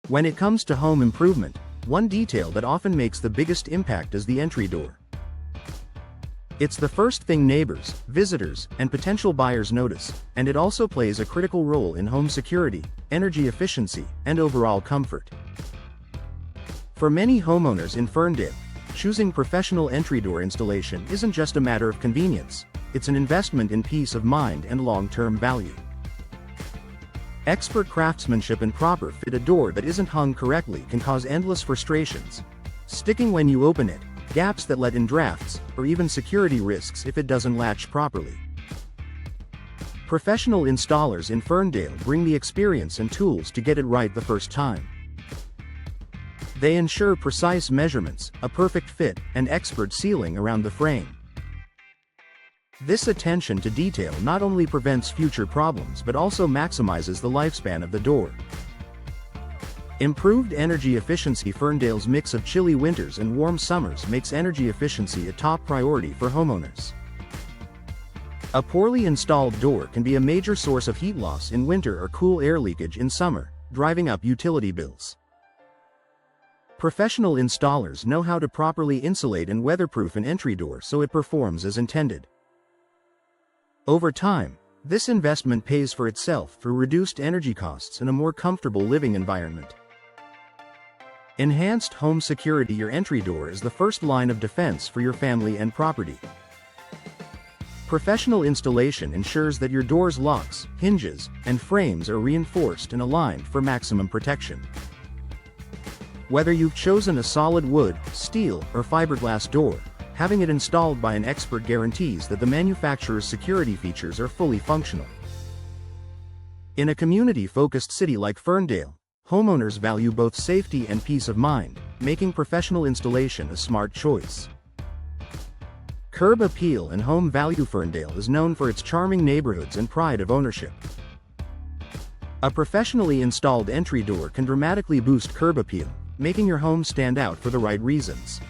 When it comes to home improvement, one detail that often makes the biggest impact is the entry door. It's the first thing neighbors, visitors, and potential buyers notice, and it also plays a critical role in home security, energy efficiency, and overall comfort. For many homeowners in Ferndale, choosing professional entry door installation isn't just a matter of convenience, it's an investment in peace of mind and long-term value. Expert craftsmanship and proper fit a door that isn't hung correctly can cause endless frustrations, sticking when you open it, gaps that let in drafts, or even security risks if it doesn't latch properly. Professional installers in Ferndale bring the experience and tools to get it right the first time. They ensure precise measurements, a perfect fit, and expert sealing around the frame. This attention to detail not only prevents future problems but also maximizes the lifespan of the door. Improved energy efficiency. Ferndale's mix of chilly winters and warm summers makes energy efficiency a top priority for homeowners. A poorly installed door can be a major source of heat loss in winter or cool air leakage in summer, driving up utility bills. Professional installers know how to properly insulate and weatherproof an entry door so it performs as intended. Over time, this investment pays for itself through reduced energy costs and a more comfortable living environment. Enhanced home security. Your entry door is the first line of defense for your family and property. Professional installation ensures that your door's locks, hinges, and frames are reinforced and aligned for maximum protection. Whether you've chosen a solid wood, steel, or fiberglass door, having it installed by an expert guarantees that the manufacturer's security features are fully functional. In a community-focused city like Ferndale, homeowners value both safety and peace of mind, making professional installation a smart choice. Curb appeal and home value. Ferndale is known for its charming neighborhoods and pride of ownership. A professionally installed entry door can dramatically boost curb appeal, making your home stand out for the right reasons.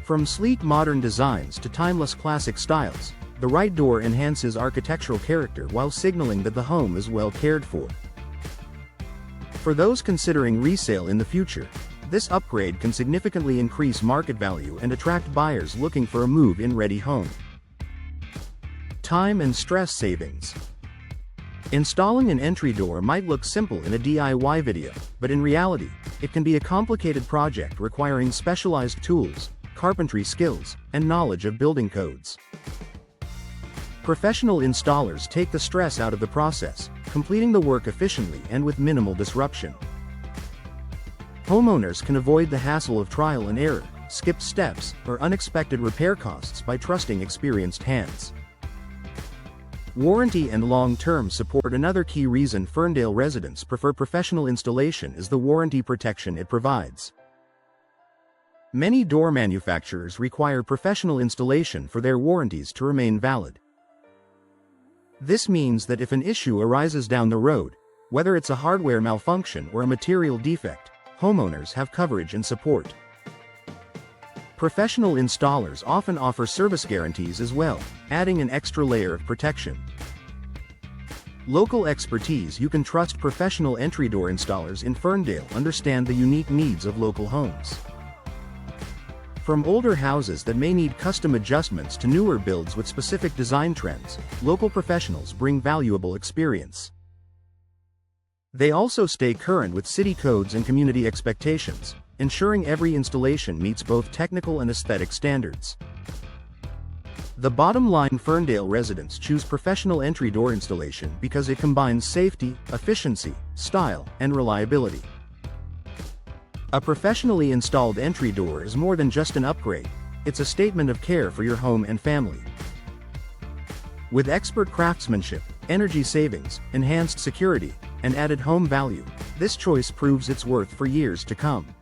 From sleek modern designs to timeless classic styles, the right door enhances architectural character while signaling that the home is well cared for. For those considering resale in the future, this upgrade can significantly increase market value and attract buyers looking for a move-in ready home. Time and stress savings. Installing an entry door might look simple in a DIY video, but in reality, it can be a complicated project requiring specialized tools, carpentry skills, and knowledge of building codes. Professional installers take the stress out of the process, completing the work efficiently and with minimal disruption. Homeowners can avoid the hassle of trial and error, skipped steps, or unexpected repair costs by trusting experienced hands. Warranty and long-term support. Another key reason Ferndale residents prefer professional installation is the warranty protection it provides. Many door manufacturers require professional installation for their warranties to remain valid. This means that if an issue arises down the road, whether it's a hardware malfunction or a material defect, homeowners have coverage and support. Professional installers often offer service guarantees as well, adding an extra layer of protection. Local expertise. You can trust professional entry door installers in Ferndale understand the unique needs of local homes. From older houses that may need custom adjustments to newer builds with specific design trends, local professionals bring valuable experience. They also stay current with city codes and community expectations, ensuring every installation meets both technical and aesthetic standards. The bottom line: Ferndale residents choose professional entry door installation because it combines safety, efficiency, style, and reliability. A professionally installed entry door is more than just an upgrade, it's a statement of care for your home and family. With expert craftsmanship, energy savings, enhanced security, and added home value, this choice proves its worth for years to come.